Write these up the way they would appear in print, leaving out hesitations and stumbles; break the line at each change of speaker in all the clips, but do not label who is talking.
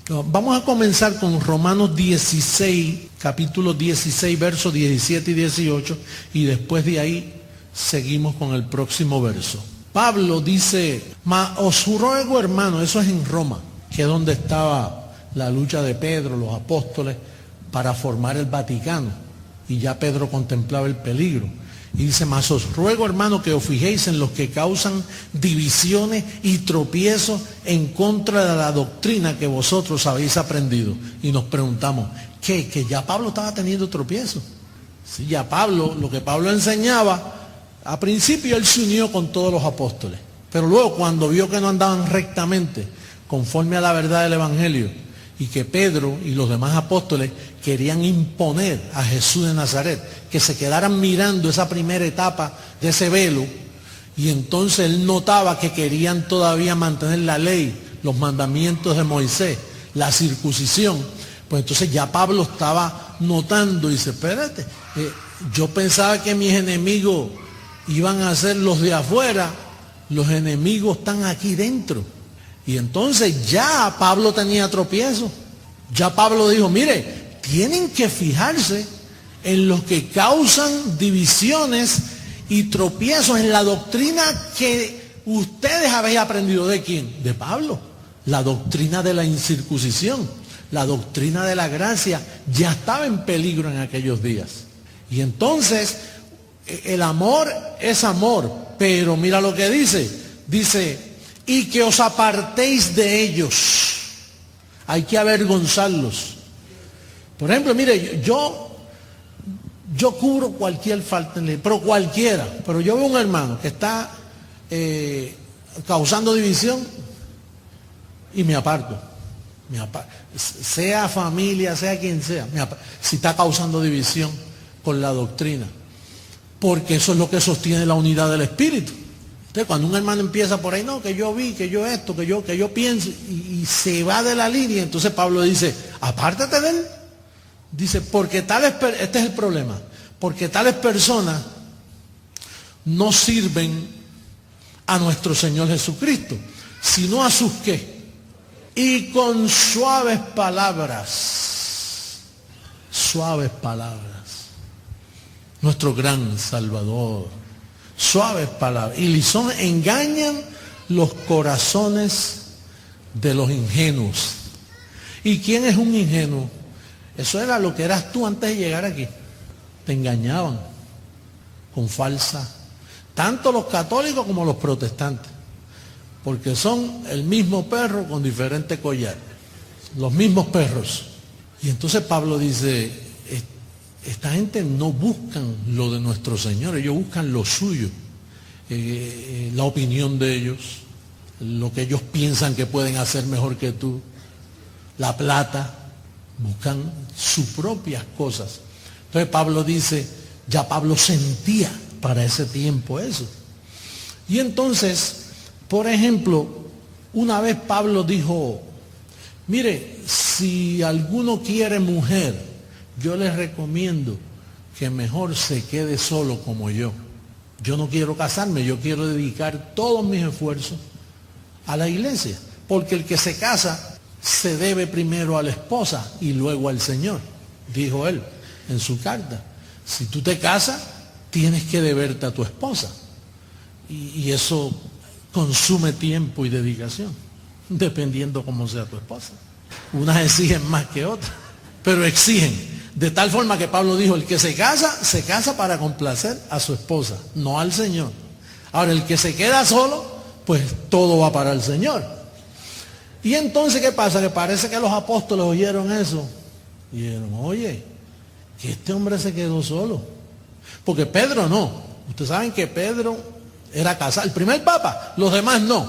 Vamos a comenzar con Romanos 16, capítulo 16, versos 17 y 18, y después de ahí seguimos con el próximo verso. Pablo dice, os ruego, hermano, eso es en Roma, que es donde estaba la lucha de Pedro, los apóstoles, para formar el Vaticano, y ya Pedro contemplaba el peligro. Y dice, mas os ruego, hermano, que os fijéis en los que causan divisiones y tropiezos en contra de la doctrina que vosotros habéis aprendido. Y nos preguntamos, ¿qué? Que ya Pablo estaba teniendo tropiezos. Sí, ya Pablo, lo que Pablo enseñaba, a principio él se unió con todos los apóstoles. Pero luego cuando vio que no andaban rectamente, conforme a la verdad del Evangelio, y que Pedro y los demás apóstoles querían imponer a Jesús de Nazaret, que se quedaran mirando esa primera etapa de ese velo, y entonces él notaba que querían todavía mantener la ley, los mandamientos de Moisés, la circuncisión. Pues entonces ya Pablo estaba notando y dice, espérate, yo pensaba que mis enemigos iban a ser los de afuera, los enemigos están aquí dentro. Y entonces ya Pablo tenía tropiezo. Ya Pablo dijo, mire, tienen que fijarse en los que causan divisiones y tropiezos en la doctrina que ustedes habéis aprendido. ¿De quién? De Pablo. La doctrina de la incircuncisión, la doctrina de la gracia, ya estaba en peligro en aquellos días. Y entonces, el amor es amor, pero mira lo que dice, y que os apartéis de ellos. Hay que avergonzarlos. Por ejemplo, mire, yo cubro cualquier falta en ley, pero cualquiera. Pero yo veo un hermano que está causando división y me aparto. Sea familia, sea quien sea, si está causando división con la doctrina. Porque eso es lo que sostiene la unidad del Espíritu. Entonces, cuando un hermano empieza por ahí, no, que yo vi, que yo esto, que yo pienso, y se va de la línea, entonces Pablo dice, apártate de él. Dice, porque este es el problema, porque tales personas no sirven a nuestro Señor Jesucristo, sino a sus ¿qué? Y con suaves palabras, nuestro gran Salvador. Suaves palabras. Y engañan los corazones de los ingenuos. ¿Y quién es un ingenuo? Eso era lo que eras tú antes de llegar aquí. Te engañaban con falsa. Tanto los católicos como los protestantes. Porque son el mismo perro con diferente collar. Los mismos perros. Y entonces Pablo dice, esta gente no buscan lo de nuestro Señor, ellos buscan lo suyo, la opinión de ellos, lo que ellos piensan que pueden hacer mejor que tú, la plata, buscan sus propias cosas. Entonces Pablo dice, ya Pablo sentía para ese tiempo eso. Y entonces, por ejemplo, una vez Pablo dijo, mire, si alguno quiere mujer, yo les recomiendo que mejor se quede solo como yo. Yo no quiero casarme, yo quiero dedicar todos mis esfuerzos a la iglesia. Porque el que se casa se debe primero a la esposa y luego al Señor, dijo él en su carta. Si tú te casas, tienes que deberte a tu esposa. Y eso consume tiempo y dedicación, dependiendo cómo sea tu esposa. Unas exigen más que otras, pero exigen. De tal forma que Pablo dijo, el que se casa para complacer a su esposa, no al Señor. Ahora, el que se queda solo, pues todo va para el Señor. Y entonces, ¿qué pasa? Que parece que los apóstoles oyeron eso. Y dijeron, oye, que este hombre se quedó solo. Porque Pedro no. Ustedes saben que Pedro era casado. El primer papa, los demás no.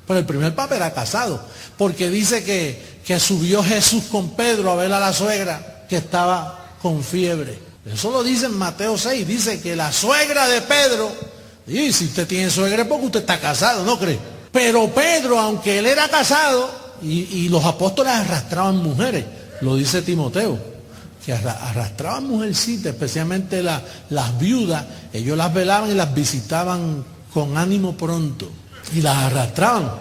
Pero el primer papa era casado. Porque dice que subió Jesús con Pedro a ver a la suegra que estaba con fiebre. Eso lo dice en Mateo 6, dice que la suegra de Pedro, y si usted tiene suegra porque usted está casado, ¿no cree? Pero Pedro, aunque él era casado, y los apóstoles arrastraban mujeres, lo dice Timoteo, que arrastraban mujercitas, especialmente las viudas, ellos las velaban y las visitaban con ánimo pronto, y las arrastraban,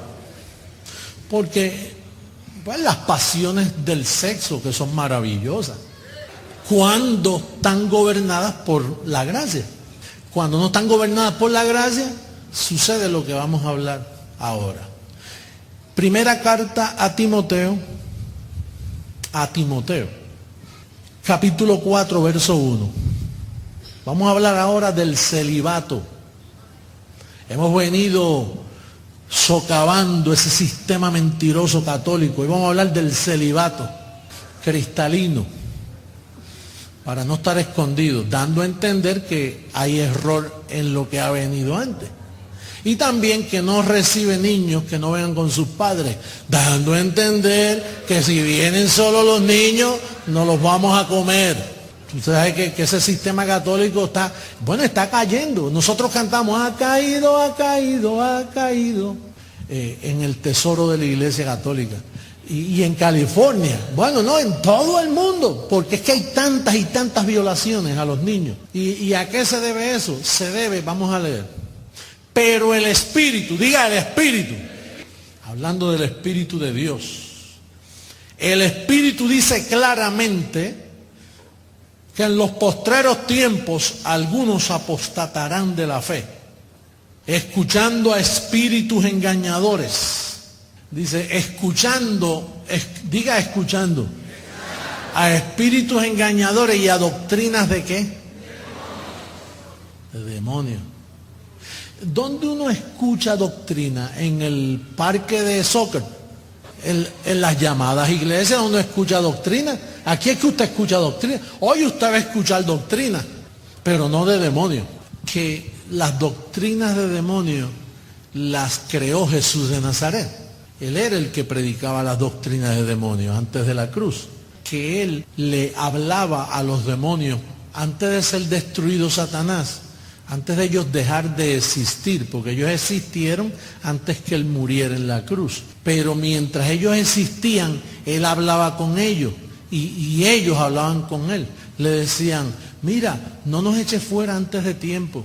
porque Pues las pasiones del sexo, que son maravillosas, cuando están gobernadas por la gracia. Cuando no están gobernadas por la gracia, sucede lo que vamos a hablar ahora. Primera carta a Timoteo, capítulo 4, verso 1. Vamos a hablar ahora del celibato. Hemos venido socavando ese sistema mentiroso católico y vamos a hablar del celibato cristalino, para no estar escondidos, dando a entender que hay error en lo que ha venido antes. Y también que no recibe niños que no vengan con sus padres, dando a entender que si vienen solo los niños, no los vamos a comer. Usted sabe que ese sistema católico está cayendo. Nosotros cantamos, ha caído, ha caído, ha caído, en el tesoro de la Iglesia Católica. Y en California, bueno, no, en todo el mundo, porque es que hay tantas y tantas violaciones a los niños. ¿Y a qué se debe eso? Se debe, vamos a leer. Pero el Espíritu, diga el Espíritu, hablando del Espíritu de Dios, el Espíritu dice claramente que en los postreros tiempos algunos apostatarán de la fe, escuchando a espíritus engañadores. Dice, escuchando, diga escuchando, a espíritus engañadores y a doctrinas de qué? De demonios. ¿Dónde uno escucha doctrina? En el parque de soccer, en las llamadas iglesias donde escucha doctrina. Aquí es que usted escucha doctrina. Hoy usted va a escuchar doctrina, pero no de demonios. Que las doctrinas de demonios las creó Jesús de Nazaret. Él era el que predicaba las doctrinas de demonios antes de la cruz. Que él le hablaba a los demonios antes de ser destruido Satanás. Antes de ellos dejar de existir, porque ellos existieron antes que él muriera en la cruz. Pero mientras ellos existían, él hablaba con ellos y ellos hablaban con él. Le decían, mira, no nos eches fuera antes de tiempo.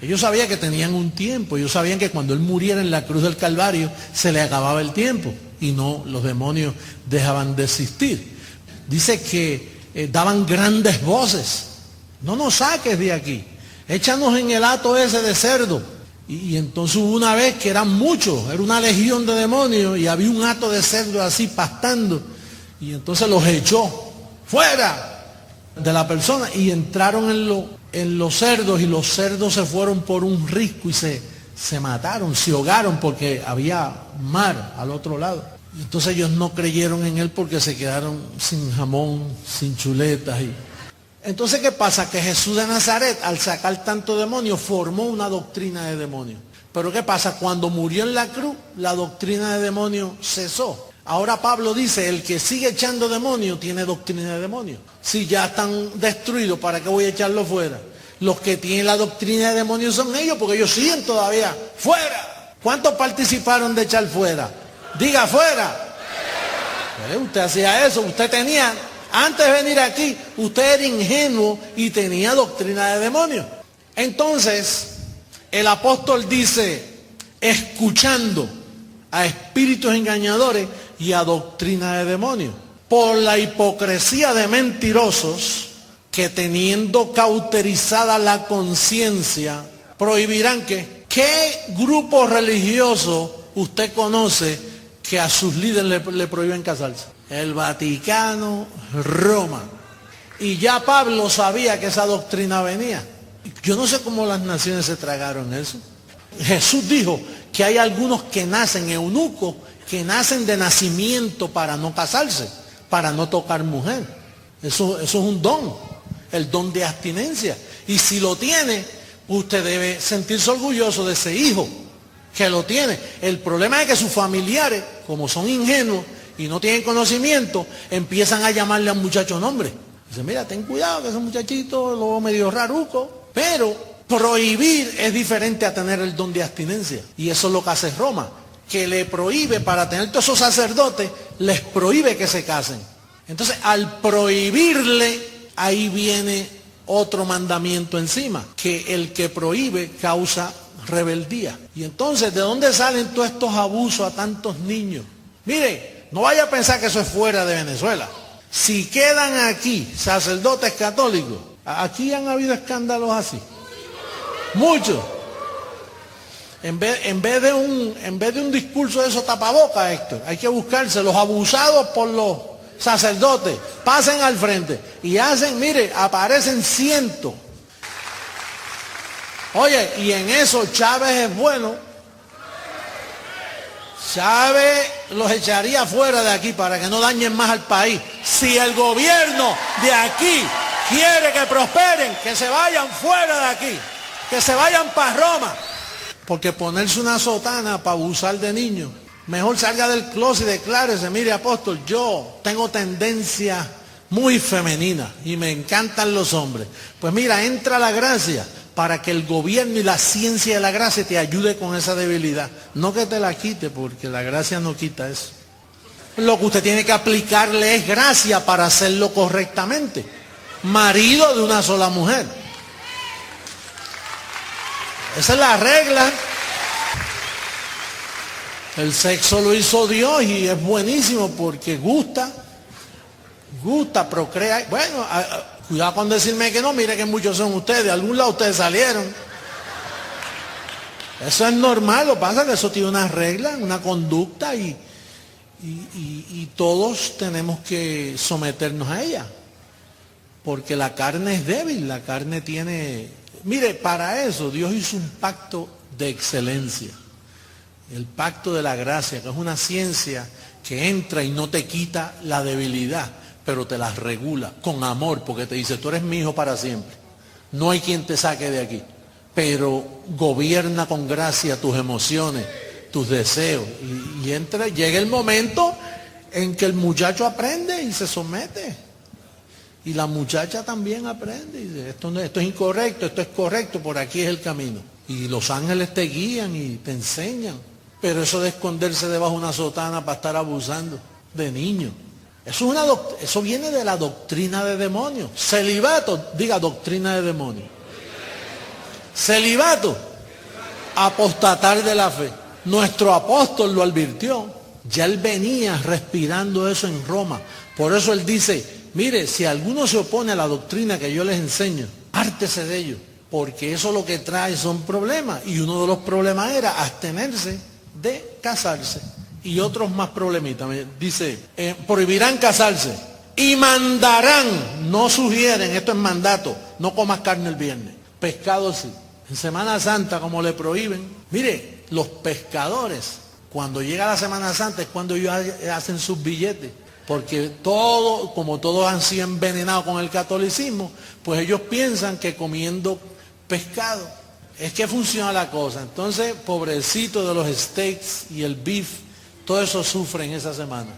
Ellos sabían que tenían un tiempo, ellos sabían que cuando él muriera en la cruz del Calvario se le acababa el tiempo y no, los demonios dejaban de existir. Dice que daban grandes voces, no nos saques de aquí. Échanos en el hato ese de cerdo. Y entonces hubo una vez que eran muchos, era una legión de demonios y había un hato de cerdo así pastando. Y entonces los echó fuera de la persona y entraron en los cerdos y los cerdos se fueron por un risco y se mataron, se ahogaron porque había mar al otro lado. Y entonces ellos no creyeron en él porque se quedaron sin jamón, sin chuletas y... Entonces, ¿qué pasa? Que Jesús de Nazaret, al sacar tanto demonio, formó una doctrina de demonios. Pero ¿qué pasa? Cuando murió en la cruz, la doctrina de demonios cesó. Ahora Pablo dice, el que sigue echando demonios tiene doctrina de demonios. Si ya están destruidos, ¿para qué voy a echarlo fuera? Los que tienen la doctrina de demonios son ellos, porque ellos siguen todavía fuera. ¿Cuántos participaron de echar fuera? Diga fuera. Usted hacía eso, usted tenía... Antes de venir aquí, usted era ingenuo y tenía doctrina de demonios. Entonces, el apóstol dice, escuchando a espíritus engañadores y a doctrina de demonios, por la hipocresía de mentirosos que teniendo cauterizada la conciencia, prohibirán que, ¿qué grupo religioso usted conoce que a sus líderes le prohíben casarse? El Vaticano, Roma. Y ya Pablo sabía que esa doctrina venía. Yo no sé cómo las naciones se tragaron eso. Jesús dijo que hay algunos que nacen eunucos, que nacen de nacimiento para no casarse, para no tocar mujer. Eso es un don, el don de abstinencia. Y si lo tiene, usted debe sentirse orgulloso de ese hijo que lo tiene. El problema es que sus familiares, como son ingenuos, y no tienen conocimiento, empiezan a llamarle a un muchacho nombre. Dicen, mira, ten cuidado que ese muchachito lo medio raruco. Pero prohibir es diferente a tener el don de abstinencia. Y eso es lo que hace Roma, que le prohíbe, para tener todos esos sacerdotes, les prohíbe que se casen. Entonces, al prohibirle, ahí viene otro mandamiento encima, que el que prohíbe causa rebeldía. Y entonces, ¿de dónde salen todos estos abusos a tantos niños? Mire, no vaya a pensar que eso es fuera de Venezuela. Si quedan aquí sacerdotes católicos, aquí han habido escándalos así. Muchos. En vez de un discurso de esos tapabocas, Héctor, hay que buscarse los abusados por los sacerdotes. Pasen al frente y hacen, mire, aparecen cientos. Oye, y en eso Chávez es bueno. Chávez los echaría fuera de aquí para que no dañen más al país. Si el gobierno de aquí quiere que prosperen, que se vayan fuera de aquí, que se vayan para Roma. Porque ponerse una sotana para abusar de niños, mejor salga del closet y declárese, mire apóstol, yo tengo tendencia muy femenina y me encantan los hombres. Pues mira, entra la gracia para que el gobierno y la ciencia de la gracia te ayude con esa debilidad. No que te la quite, porque la gracia no quita eso. Lo que usted tiene que aplicarle es gracia para hacerlo correctamente. Marido de una sola mujer. Esa es la regla. El sexo lo hizo Dios y es buenísimo porque gusta, procrea. Bueno, cuidado con decirme que no, mire que muchos son ustedes, de algún lado ustedes salieron. Eso es normal, lo que pasa es que eso tiene una regla, una conducta y todos tenemos que someternos a ella. Porque la carne es débil, la carne tiene... Mire, para eso Dios hizo un pacto de excelencia. El pacto de la gracia, que es una ciencia que entra y no te quita la debilidad, pero te las regula con amor, porque te dice, tú eres mi hijo para siempre. No hay quien te saque de aquí. Pero gobierna con gracia tus emociones, tus deseos. Y llega el momento en que el muchacho aprende y se somete. Y la muchacha también aprende y dice, esto es incorrecto, esto es correcto, por aquí es el camino. Y los ángeles te guían y te enseñan. Pero eso de esconderse debajo de una sotana para estar abusando de niños, eso viene de la doctrina de demonios. Celibato, diga doctrina de demonios. Celibato, apostatar de la fe. Nuestro apóstol lo advirtió. Ya él venía respirando eso en Roma. Por eso él dice, mire, si alguno se opone a la doctrina que yo les enseño, pártese de ello, porque eso lo que trae son problemas. Y uno de los problemas era abstenerse de casarse. Y otros más problemitas. Dice, prohibirán casarse y mandarán, no sugieren, esto es mandato, no comas carne el viernes. Pescado sí. En Semana Santa, como le prohíben. Mire, los pescadores, cuando llega la Semana Santa es cuando ellos hacen sus billetes. Porque como todos han sido envenenados con el catolicismo, pues ellos piensan que comiendo pescado es que funciona la cosa. Entonces, pobrecito de los steaks y el beef, todo eso sufren esa semana.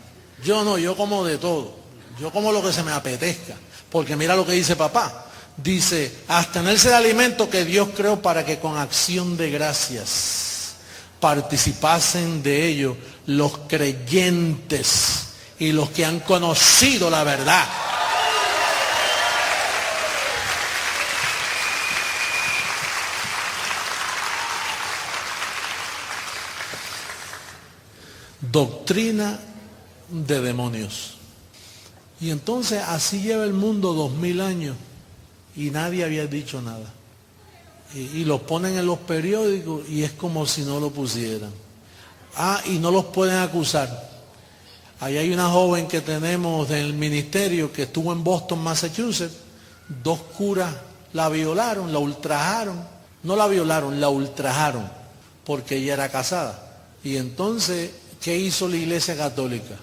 Yo no, yo como de todo. Yo como lo que se me apetezca. Porque mira lo que dice papá. Dice, abstenerse de alimentos que Dios creó para que con acción de gracias participasen de ello los creyentes y los que han conocido la verdad. Doctrina de demonios. Y entonces así lleva el mundo 2000 años y nadie había dicho nada. Y los ponen en los periódicos y es como si no lo pusieran. Y no los pueden acusar. Ahí hay una joven que tenemos del ministerio que estuvo en Boston, Massachusetts. 2 curas la violaron, la ultrajaron. No la violaron, la ultrajaron porque ella era casada. Y entonces, ¿qué hizo la Iglesia Católica?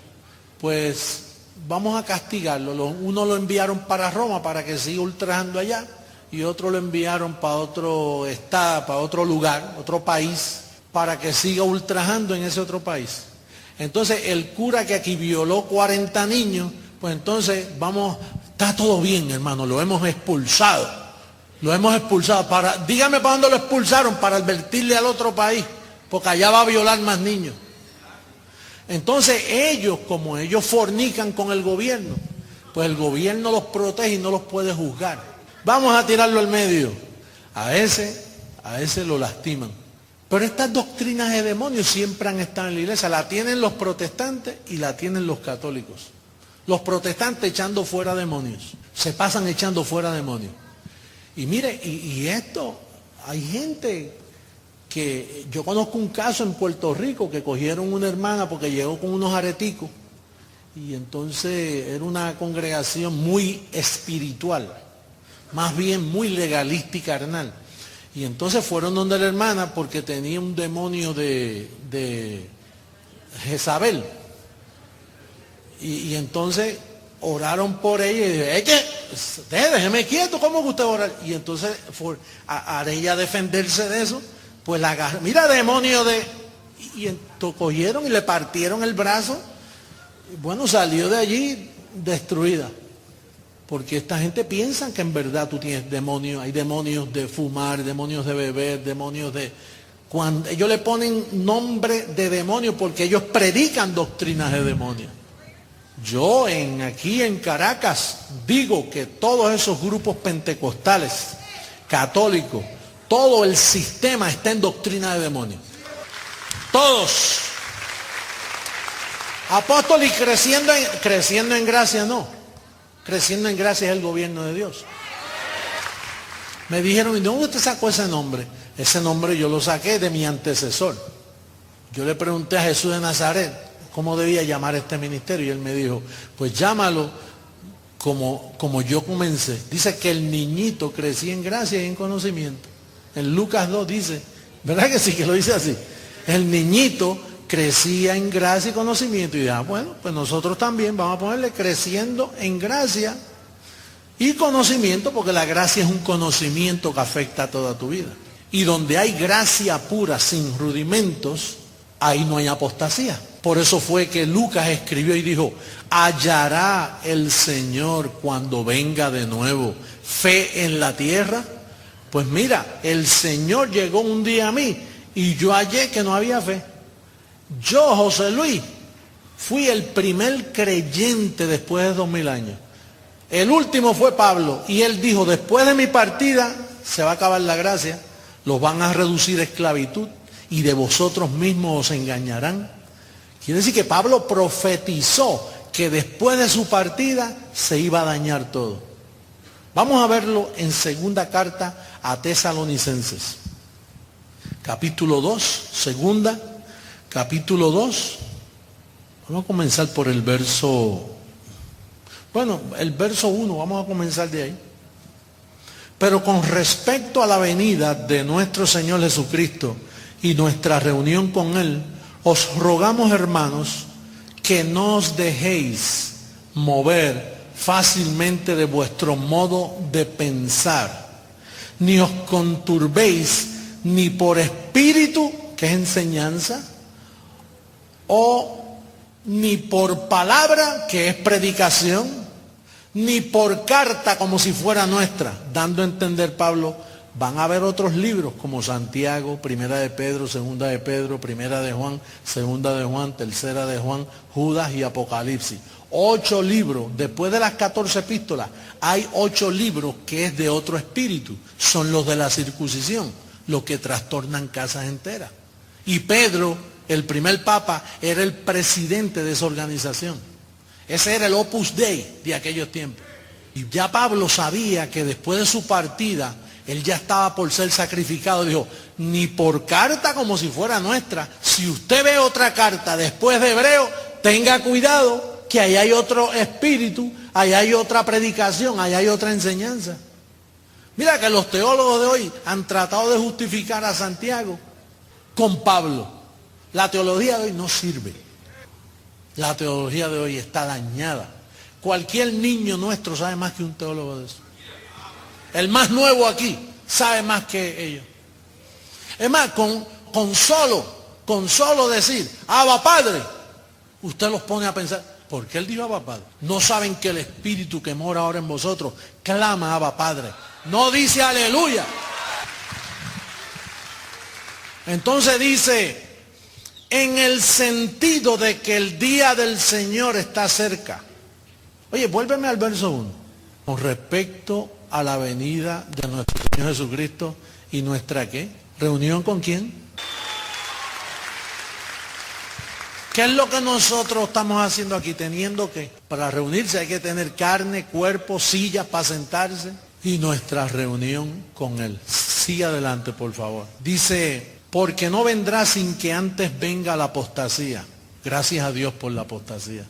Pues vamos a castigarlo. Uno lo enviaron para Roma para que siga ultrajando allá y otro lo enviaron para otro estado, para otro lugar, otro país, para que siga ultrajando en ese otro país. Entonces el cura que aquí violó 40 niños, pues entonces está todo bien, hermano, lo hemos expulsado. Lo hemos expulsado. Dígame para dónde lo expulsaron, para advertirle al otro país, porque allá va a violar más niños. Entonces ellos, como ellos fornican con el gobierno, pues el gobierno los protege y no los puede juzgar. Vamos a tirarlo al medio. A ese lo lastiman. Pero estas doctrinas de demonios siempre han estado en la iglesia. La tienen los protestantes y la tienen los católicos. Los protestantes echando fuera demonios. Se pasan echando fuera demonios. Y mire, y esto, hay gente que, yo conozco un caso en Puerto Rico que cogieron una hermana porque llegó con unos areticos. Y entonces era una congregación muy espiritual, más bien muy legalista y carnal. Y entonces fueron donde la hermana porque tenía un demonio de Jezabel. Y entonces oraron por ella y dijeron, déjeme quieto, ¿cómo que usted ora? Y entonces a ella defenderse de eso, pues la agarró, mira demonio de... Y entonces cogieron y le partieron el brazo. Bueno, salió de allí destruida. Porque esta gente piensa que en verdad tú tienes demonios. Hay demonios de fumar, demonios de beber, demonios de... Cuando ellos le ponen nombre de demonio porque ellos predican doctrinas de demonios. Yo aquí en Caracas digo que todos esos grupos pentecostales, católicos, todo el sistema está en doctrina de demonios. Todos. Apóstol, y creciendo en gracia no. Creciendo en gracia es el gobierno de Dios. Me dijeron, ¿y de dónde usted sacó ese nombre? Ese nombre yo lo saqué de mi antecesor. Yo le pregunté a Jesús de Nazaret cómo debía llamar este ministerio y él me dijo, pues llámalo como yo comencé. Dice que el niñito crecía en gracia y en conocimiento. En Lucas 2 dice, ¿verdad que sí que lo dice así? El niñito crecía en gracia y conocimiento. Y bueno, pues nosotros también vamos a ponerle creciendo en gracia y conocimiento, porque la gracia es un conocimiento que afecta a toda tu vida. Y donde hay gracia pura, sin rudimentos, ahí no hay apostasía. Por eso fue que Lucas escribió y dijo, ¿hallará el Señor cuando venga de nuevo fe en la tierra? Pues mira, el Señor llegó un día a mí y yo hallé que no había fe. Yo, José Luis, fui el primer creyente después de 2000 años. El último fue Pablo y él dijo, después de mi partida se va a acabar la gracia, los van a reducir a esclavitud y de vosotros mismos os engañarán. Quiere decir que Pablo profetizó que después de su partida se iba a dañar todo. Vamos a verlo en segunda carta a Tesalonicenses. Capítulo 2, segunda, capítulo 2. Vamos a comenzar por el verso, el verso 1, vamos a comenzar de ahí. Pero con respecto a la venida de nuestro Señor Jesucristo y nuestra reunión con Él, os rogamos, hermanos, que no os dejéis mover fácilmente de vuestro modo de pensar, ni os conturbéis ni por espíritu, que es enseñanza, o ni por palabra, que es predicación, ni por carta como si fuera nuestra, dando a entender Pablo, van a haber otros libros como Santiago, Primera de Pedro, Segunda de Pedro, Primera de Juan, Segunda de Juan, Tercera de Juan, Judas y Apocalipsis. 8 libros, después de las 14 epístolas, hay 8 libros que es de otro espíritu, son los de la circuncisión, los que trastornan casas enteras. Y Pedro, el primer papa, era el presidente de esa organización. Ese era el Opus Dei de aquellos tiempos. Y ya Pablo sabía que después de su partida, él ya estaba por ser sacrificado. Dijo, ni por carta como si fuera nuestra. Si usted ve otra carta después de Hebreo, tenga cuidado que ahí hay otro espíritu, ahí hay otra predicación, ahí hay otra enseñanza. Mira que los teólogos de hoy han tratado de justificar a Santiago con Pablo. La teología de hoy no sirve. La teología de hoy está dañada. Cualquier niño nuestro sabe más que un teólogo de eso. El más nuevo aquí sabe más que ellos. Es más, con solo decir, Abba Padre, usted los pone a pensar, ¿por qué él dijo Abba Padre? No saben que el Espíritu que mora ahora en vosotros clama Abba Padre. No dice aleluya. Entonces dice, en el sentido de que el día del Señor está cerca. Oye, vuélveme al verso 1. Con respecto a la venida de nuestro Señor Jesucristo y nuestra ¿qué? ¿Reunión con quién? ¿Qué es lo que nosotros estamos haciendo aquí? Teniendo que, para reunirse hay que tener carne, cuerpo, sillas para sentarse. Y nuestra reunión con Él. Sigue adelante, por favor. Dice, porque no vendrá sin que antes venga la apostasía. Gracias a Dios por la apostasía.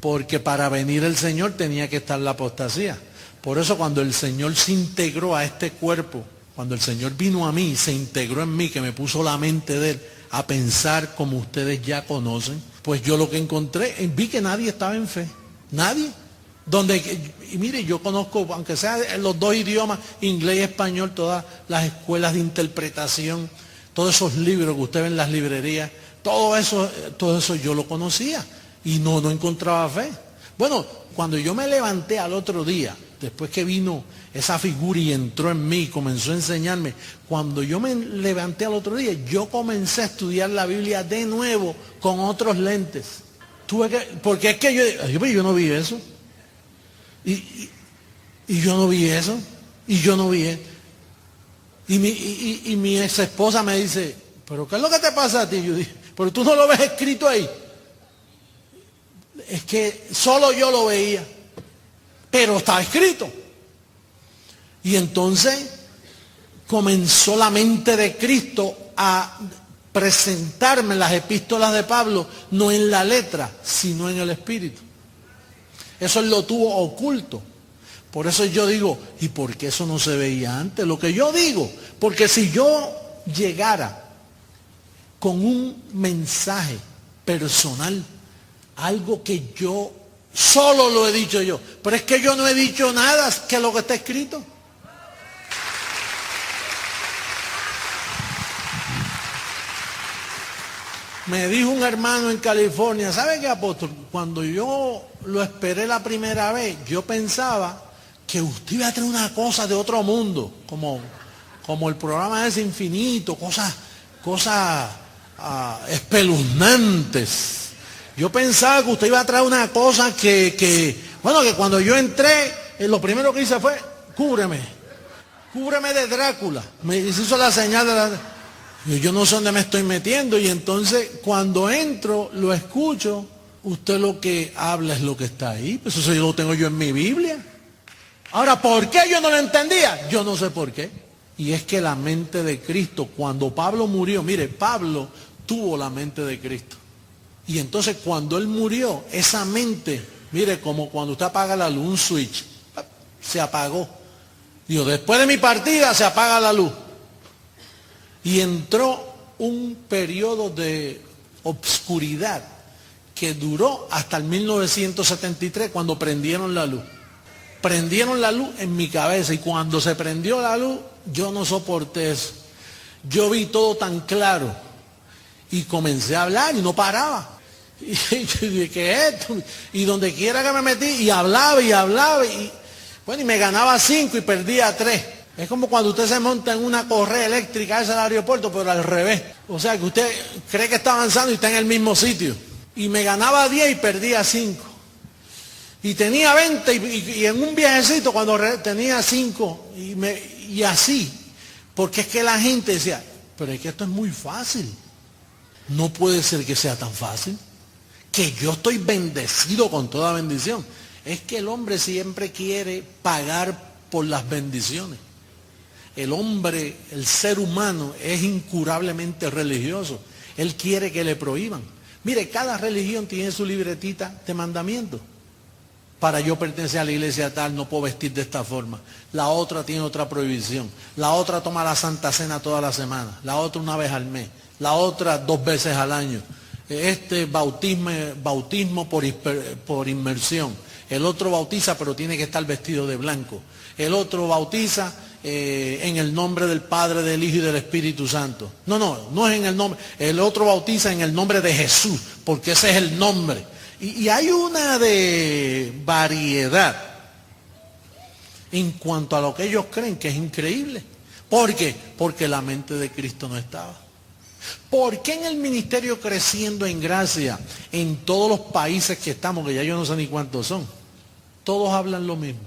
Porque para venir el Señor tenía que estar la apostasía. Por eso cuando el Señor se integró a este cuerpo, cuando el Señor vino a mí, se integró en mí, que me puso la mente de Él a pensar como ustedes ya conocen, pues yo lo que encontré, vi que nadie estaba en fe. Nadie. Y mire, yo conozco, aunque sea en los dos idiomas, inglés y español, todas las escuelas de interpretación, todos esos libros que usted ve en las librerías, todo eso yo lo conocía y no encontraba fe. Bueno, cuando yo me levanté al otro día, después que vino esa figura y entró en mí, comenzó a enseñarme, cuando yo me levanté al otro día, yo comencé a estudiar la Biblia de nuevo con otros lentes. Porque es que yo no vi eso. Y yo no vi eso. Y yo no vi eso. Y mi ex esposa me dice, ¿pero qué es lo que te pasa a ti? Yo dije, pero tú no lo ves escrito ahí. Es que solo yo lo veía. Pero está escrito. Y entonces comenzó la mente de Cristo a presentarme las epístolas de Pablo, no en la letra, sino en el espíritu. Eso él lo tuvo oculto. Por eso yo digo, ¿y por qué eso no se veía antes? Lo que yo digo, porque si yo llegara con un mensaje personal, algo que yo solo lo he dicho yo, pero es que yo no he dicho nada que lo que está escrito. Me dijo un hermano en California, ¿sabe qué, apóstol? Cuando yo lo esperé la primera vez, yo pensaba que usted iba a traer una cosa de otro mundo, como el programa es infinito, cosas espeluznantes. Yo pensaba que usted iba a traer una cosa que cuando yo entré, lo primero que hice fue, cúbreme de Drácula. Me hizo la señal de la... Yo no sé dónde me estoy metiendo, y entonces cuando entro, lo escucho, usted lo que habla es lo que está ahí, pues eso yo lo tengo yo en mi Biblia. Ahora, ¿por qué yo no lo entendía? Yo no sé por qué. Y es que la mente de Cristo, cuando Pablo murió, mire, Pablo tuvo la mente de Cristo. Y entonces cuando él murió, esa mente, mire, como cuando usted apaga la luz, un switch, se apagó. Digo, después de mi partida se apaga la luz. Y entró un periodo de obscuridad que duró hasta el 1973, cuando prendieron la luz. Prendieron la luz en mi cabeza, y cuando se prendió la luz, yo no soporté eso. Yo vi todo tan claro y comencé a hablar y no paraba. Y yo dije, ¿qué es esto? Y donde quiera que me metí, y hablaba, y me ganaba 5 y perdía 3. Es como cuando usted se monta en una correa eléctrica esa del aeropuerto, pero al revés. O sea, que usted cree que está avanzando y está en el mismo sitio. Y me ganaba 10 y perdía 5. Y tenía 20 y en un viajecito cuando tenía 5 y así. Porque es que la gente decía, pero es que esto es muy fácil. No puede ser que sea tan fácil. Que yo estoy bendecido con toda bendición. Es que el hombre siempre quiere pagar por las bendiciones. El hombre, el ser humano, es incurablemente religioso. Él quiere que le prohíban. Mire, cada religión tiene su libretita de mandamientos. Para yo pertenecer a la iglesia tal, no puedo vestir de esta forma. La otra tiene otra prohibición. La otra toma la Santa Cena toda la semana. La otra una vez al mes. La otra 2 veces al año. Bautismo por inmersión. El otro bautiza, pero tiene que estar vestido de blanco. El otro bautiza en el nombre del Padre, del Hijo y del Espíritu Santo. No es en el nombre. El otro bautiza en el nombre de Jesús, porque ese es el nombre. Y hay una de variedad en cuanto a lo que ellos creen, que es increíble. ¿Por qué? Porque la mente de Cristo no estaba. ¿Por qué en el ministerio Creciendo en Gracia, en todos los países que estamos, que ya yo no sé ni cuántos son, todos hablan lo mismo?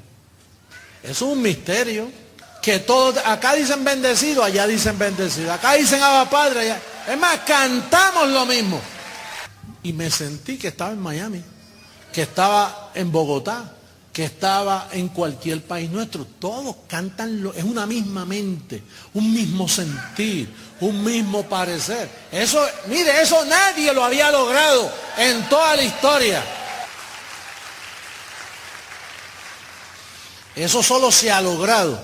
Eso es un misterio. Que todos, acá dicen bendecido, allá dicen bendecido. Acá dicen Abba Padre, allá. Es más, cantamos lo mismo. Y me sentí que estaba en Miami, que estaba en Bogotá, que estaba en cualquier país nuestro. Todos cantan, es una misma mente, un mismo sentir, un mismo parecer. Eso, mire, eso nadie lo había logrado en toda la historia. Eso solo se ha logrado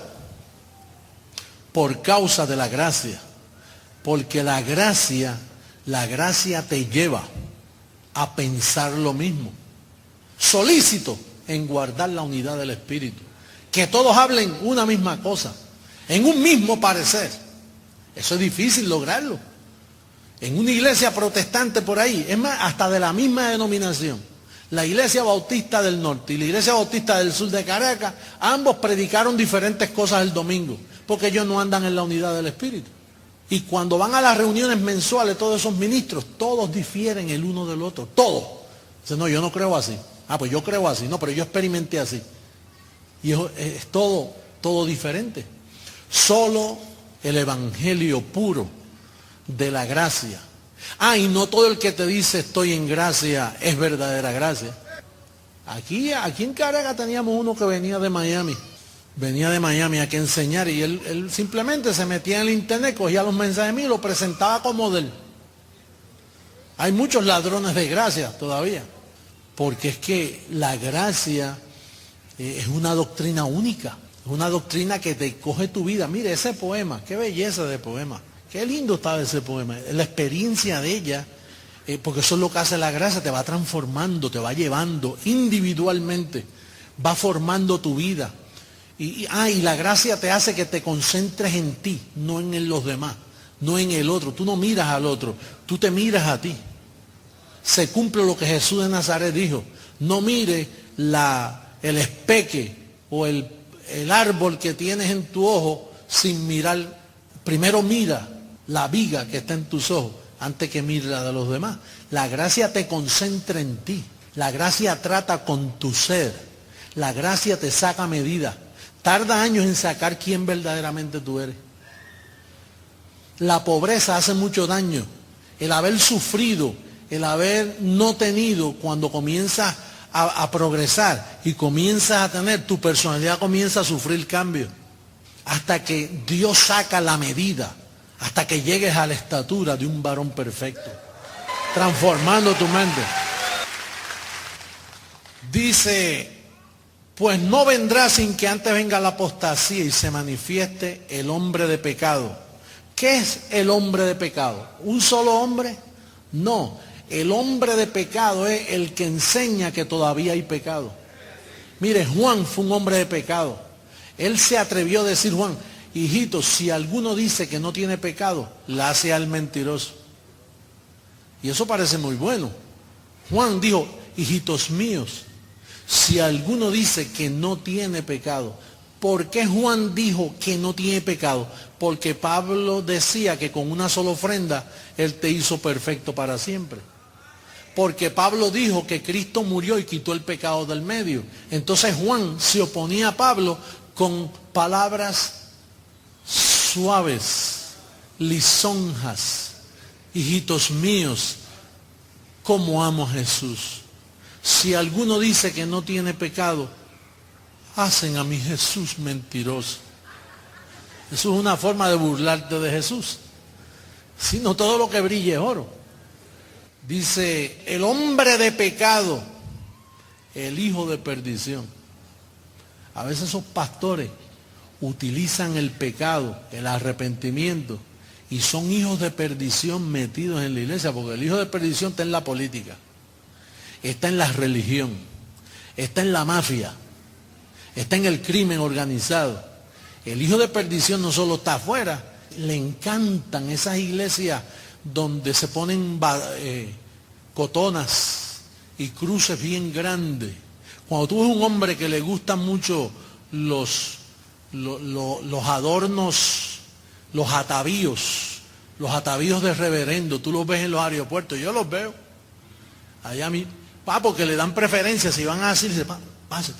por causa de la gracia. Porque la gracia te lleva a pensar lo mismo. Solícito en guardar la unidad del Espíritu. Que todos hablen una misma cosa, en un mismo parecer. Eso es difícil lograrlo. En una iglesia protestante por ahí, es más, hasta de la misma denominación, la Iglesia Bautista del Norte y la Iglesia Bautista del Sur de Caracas, ambos predicaron diferentes cosas el domingo, porque ellos no andan en la unidad del Espíritu. Y cuando van a las reuniones mensuales, todos esos ministros, todos difieren el uno del otro, todos. Dicen, no, yo no creo así. Ah, pues yo creo así. No, pero yo experimenté así. Y es todo diferente. Solo el evangelio puro de la gracia. Ah, y no todo el que te dice estoy en gracia es verdadera gracia. Aquí en Caracas teníamos uno que venía de Miami. Venía de Miami a que enseñar y él simplemente se metía en el internet, cogía los mensajes míos y lo presentaba como de él. Hay muchos ladrones de gracia todavía, porque es que la gracia es una doctrina única, es una doctrina que te coge tu vida. Mire ese poema, qué belleza de poema, qué lindo estaba ese poema, la experiencia de ella, porque eso es lo que hace la gracia, te va transformando, te va llevando individualmente, va formando tu vida. Y la gracia te hace que te concentres en ti, no en los demás, no en el otro. Tú no miras al otro, tú te miras a ti. Se cumple lo que Jesús de Nazaret dijo. No mire el espeque o el árbol que tienes en tu ojo sin mirar. Primero mira la viga que está en tus ojos antes que mire la de los demás. La gracia te concentra en ti. La gracia trata con tu ser. La gracia te saca medida. Tarda años en sacar quién verdaderamente tú eres. La pobreza hace mucho daño. El haber sufrido, el haber no tenido, cuando comienzas a progresar y comienzas a tener, tu personalidad comienza a sufrir cambio. Hasta que Dios saca la medida, hasta que llegues a la estatura de un varón perfecto, transformando tu mente. Dice, pues no vendrá sin que antes venga la apostasía y se manifieste el hombre de pecado. ¿Qué es el hombre de pecado? ¿Un solo hombre? No, el hombre de pecado es el que enseña que todavía hay pecado. Mire, Juan fue un hombre de pecado. Él se atrevió a decir, Juan, hijito, si alguno dice que no tiene pecado, la hace al mentiroso. Y eso parece muy bueno. Juan dijo, hijitos míos, si alguno dice que no tiene pecado, ¿por qué Juan dijo que no tiene pecado? Porque Pablo decía que con una sola ofrenda Él te hizo perfecto para siempre. Porque Pablo dijo que Cristo murió y quitó el pecado del medio. Entonces Juan se oponía a Pablo con palabras suaves, lisonjas. Hijitos míos, cómo amo a Jesús. Si alguno dice que no tiene pecado, hacen a mi Jesús mentiroso. Eso es una forma de burlarte de Jesús. Sino todo lo que brille es oro. Dice, el hombre de pecado, el hijo de perdición. A veces esos pastores utilizan el pecado, el arrepentimiento, y son hijos de perdición metidos en la iglesia, porque el hijo de perdición está en la política, está en la religión, está en la mafia, está en el crimen organizado. El hijo de perdición no solo está afuera, le encantan esas iglesias donde se ponen cotonas y cruces bien grandes. Cuando tú ves un hombre que le gustan mucho los adornos, los atavíos de reverendo, tú los ves en los aeropuertos, yo los veo. Allá a mí, porque le dan preferencia, si van a decir, pase,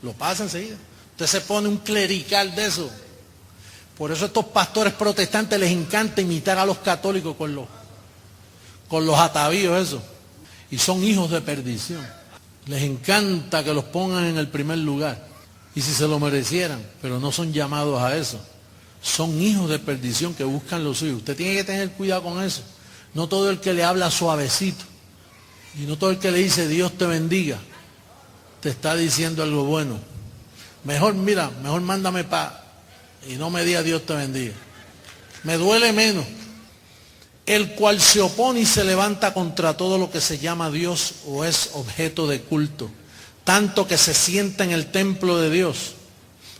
lo pasa enseguida. Usted se pone un clerical de eso. Por eso a estos pastores protestantes les encanta imitar a los católicos con los atavíos, eso. y son hijos de perdición. Les encanta que los pongan en el primer lugar, y si se lo merecieran, pero no son llamados a eso. Son hijos de perdición que buscan lo suyo. Usted tiene que tener cuidado con eso. No todo el que le habla suavecito, y no todo el que le dice Dios te bendiga, te está diciendo algo bueno. Mejor mándame paz y no me diga Dios te bendiga. Me duele menos. El cual se opone y se levanta contra todo lo que se llama Dios o es objeto de culto, tanto que se sienta en el templo de Dios.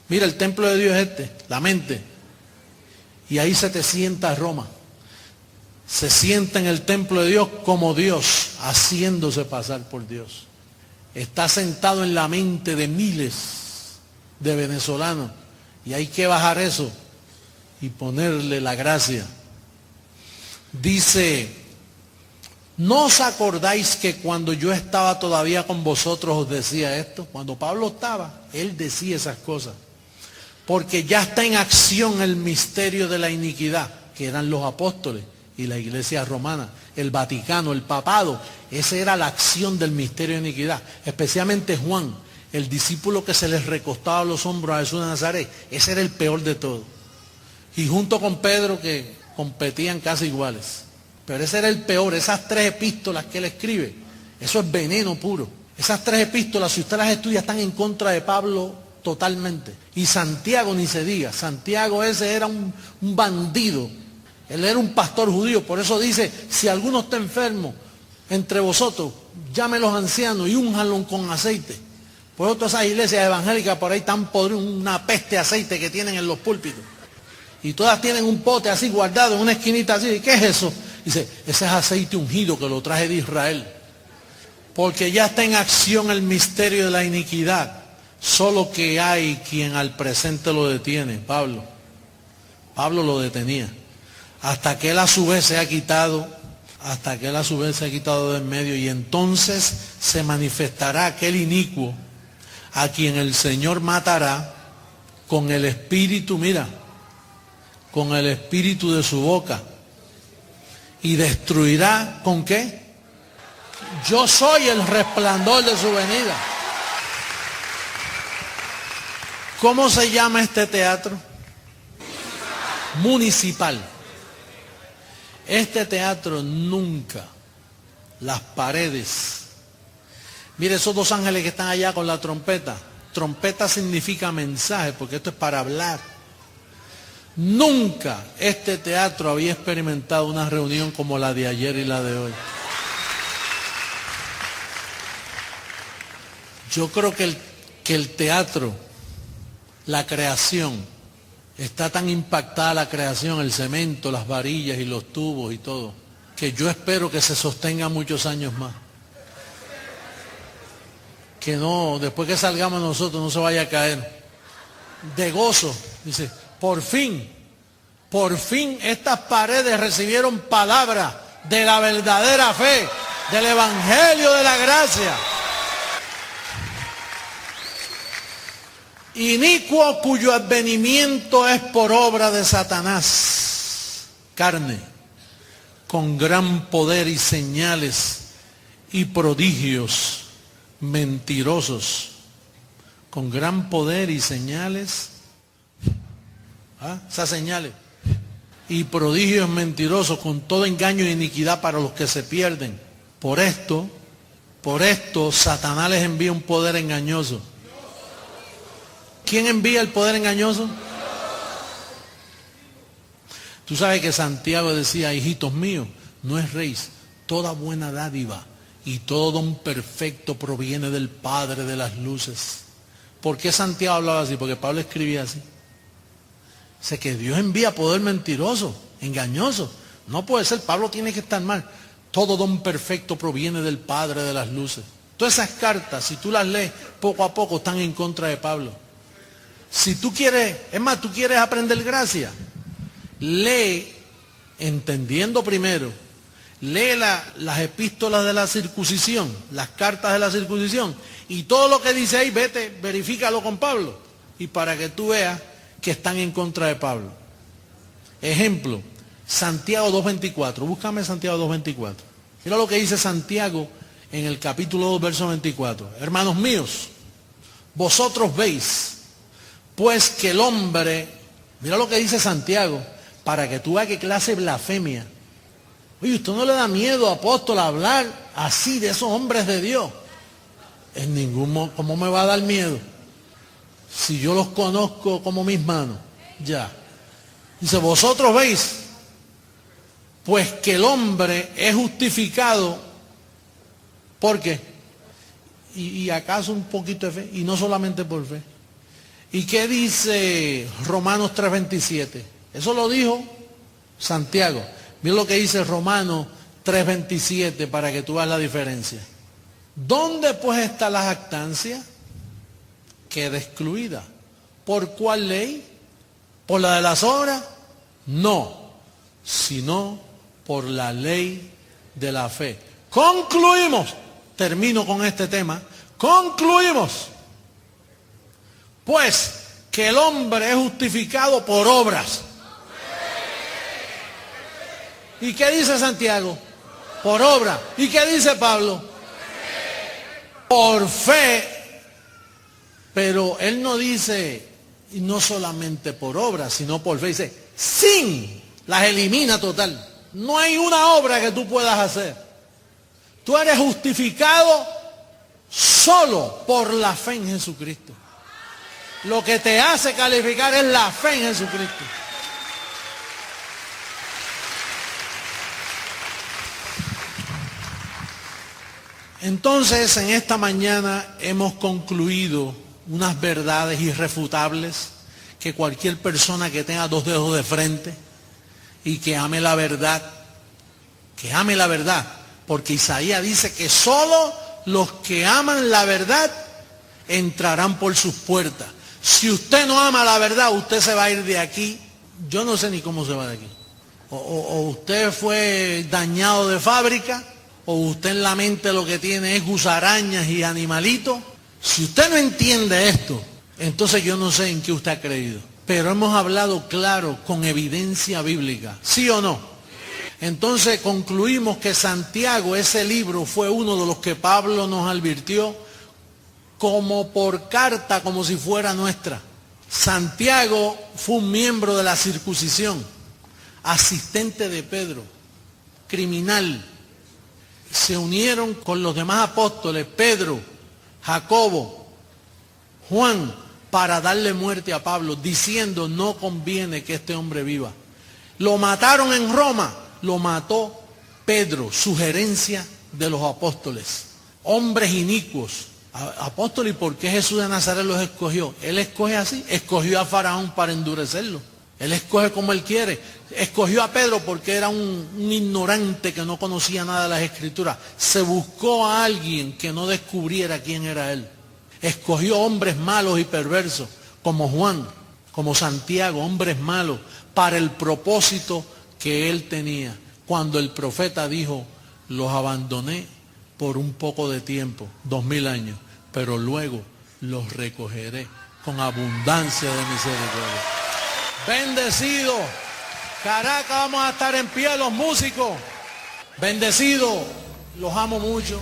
Mira, el templo de Dios es la mente. Y ahí se te sienta Roma. Se sienta en el templo de Dios como Dios, haciéndose pasar por Dios. Está sentado en la mente de miles de venezolanos. Y hay que bajar eso y ponerle la gracia. Dice, ¿no os acordáis que cuando yo estaba todavía con vosotros os decía esto? Cuando Pablo estaba, él decía esas cosas. Porque ya está en acción el misterio de la iniquidad, que eran los apóstoles y la iglesia romana, el Vaticano, el papado. Esa era la acción del misterio de iniquidad. Especialmente Juan, el discípulo que se les recostaba a los hombros a Jesús de Nazaret. Ese era el peor de todos. Y junto con Pedro, que competían casi iguales. Pero ese era el peor. Esas 3 epístolas que él escribe, eso es veneno puro. Esas 3 epístolas, si usted las estudia, están en contra de Pablo totalmente. Y Santiago ni se diga. Santiago ese era un bandido. Él era un pastor judío. Por eso dice, si alguno está enfermo entre vosotros, llame a los ancianos y únjanlo con aceite. Por eso todas esas iglesias evangélicas por ahí están podridas, una peste de aceite que tienen en los púlpitos. Y todas tienen un pote así guardado en una esquinita así. ¿Qué es eso? Dice, ese es aceite ungido que lo traje de Israel. Porque ya está en acción el misterio de la iniquidad. Solo que hay quien al presente lo detiene. Pablo lo detenía. Hasta que él a su vez se ha quitado de en medio. Y entonces se manifestará aquel inicuo a quien el Señor matará con el espíritu, con el espíritu de su boca. Y destruirá, ¿con qué? Yo soy el resplandor de su venida. ¿Cómo se llama este teatro? Municipal. Este teatro nunca, las paredes. Mire esos 2 ángeles que están allá con la trompeta. Trompeta significa mensaje, porque esto es para hablar. Nunca este teatro había experimentado una reunión como la de ayer y la de hoy. Yo creo que el teatro, la creación, está tan impactada la creación, el cemento, las varillas y los tubos y todo, que yo espero que se sostenga muchos años más. Que no, después que salgamos nosotros, no se vaya a caer. De gozo, dice, por fin estas paredes recibieron palabra de la verdadera fe, del evangelio de la gracia. Inicuo cuyo advenimiento es por obra de Satanás, carne, con gran poder y señales y prodigios mentirosos, con gran poder y señales, esas señales, y prodigios mentirosos, con todo engaño e iniquidad para los que se pierden. Por esto, Satanás les envía un poder engañoso. ¿Quién envía el poder engañoso? Tú sabes que Santiago decía, hijitos míos, no erréis, toda buena dádiva y todo don perfecto proviene del Padre de las luces. ¿Por qué Santiago hablaba así? Porque Pablo escribía así. Sé que Dios envía poder mentiroso, engañoso. No puede ser, Pablo tiene que estar mal. Todo don perfecto proviene del Padre de las luces. Todas esas cartas, si tú las lees poco a poco, están en contra de Pablo. Si tú quieres, tú quieres aprender gracia, lee, entendiendo primero, lee las epístolas de la circuncisión, las cartas de la circuncisión, y todo lo que dice ahí, vete, verifícalo con Pablo, y para que tú veas que están en contra de Pablo. Ejemplo, Santiago 2.24, búscame Santiago 2.24. Mira lo que dice Santiago en el capítulo 2, verso 24. Hermanos míos, vosotros veis, pues que el hombre, mira lo que dice Santiago, para que tú veas qué clase de blasfemia. Oye, ¿usted no le da miedo, apóstol, a hablar así de esos hombres de Dios? En ningún modo, ¿cómo me va a dar miedo? Si yo los conozco como mis manos, ya. Dice, vosotros veis, pues que el hombre es justificado, ¿por qué? Y acaso un poquito de fe, y no solamente por fe. ¿Y qué dice Romanos 3:27? Eso lo dijo Santiago. Mira lo que dice Romanos 3:27 para que tú veas la diferencia. ¿Dónde pues está la jactancia? Queda excluida. ¿Por cuál ley? ¿Por la de las obras? No, sino por la ley de la fe. Concluimos, termino con este tema, concluimos, pues, que el hombre es justificado por obras. ¿Y qué dice Santiago? Por obra. ¿Y qué dice Pablo? Por fe. Pero él no dice, y no solamente por obra, sino por fe. Dice, sin, las elimina total. No hay una obra que tú puedas hacer. Tú eres justificado solo por la fe en Jesucristo. Lo que te hace calificar es la fe en Jesucristo. Entonces, en esta mañana hemos concluido unas verdades irrefutables que cualquier persona que tenga dos dedos de frente y que ame la verdad, porque Isaías dice que solo los que aman la verdad entrarán por sus puertas. Si usted no ama la verdad, usted se va a ir de aquí, yo no sé ni cómo se va de aquí. O usted fue dañado de fábrica, o usted en la mente lo que tiene es gusarañas y animalitos. Si usted no entiende esto, entonces yo no sé en qué usted ha creído. Pero hemos hablado claro, con evidencia bíblica, ¿sí o no? Entonces concluimos que Santiago, ese libro, fue uno de los que Pablo nos advirtió como por carta, como si fuera nuestra. Santiago fue un miembro de la circuncisión, asistente de Pedro, criminal. Se unieron con los demás apóstoles, Pedro, Jacobo, Juan, para darle muerte a Pablo, diciendo, no conviene que este hombre viva. Lo mataron en Roma, lo mató Pedro, sugerencia de los apóstoles. Hombres inicuos. Apóstol, ¿y por qué Jesús de Nazaret los escogió? Él escoge así, escogió a Faraón para endurecerlo. Él escoge como él quiere. Escogió a Pedro porque era un ignorante que no conocía nada de las Escrituras. Se buscó a alguien que no descubriera quién era él. Escogió hombres malos y perversos, como Juan, como Santiago, hombres malos, para el propósito que él tenía. Cuando el profeta dijo, los abandoné por un poco de tiempo, 2000 años, pero luego los recogeré con abundancia de misericordia. Bendecido. Caracas, vamos a estar en pie los músicos. Bendecido. Los amo mucho.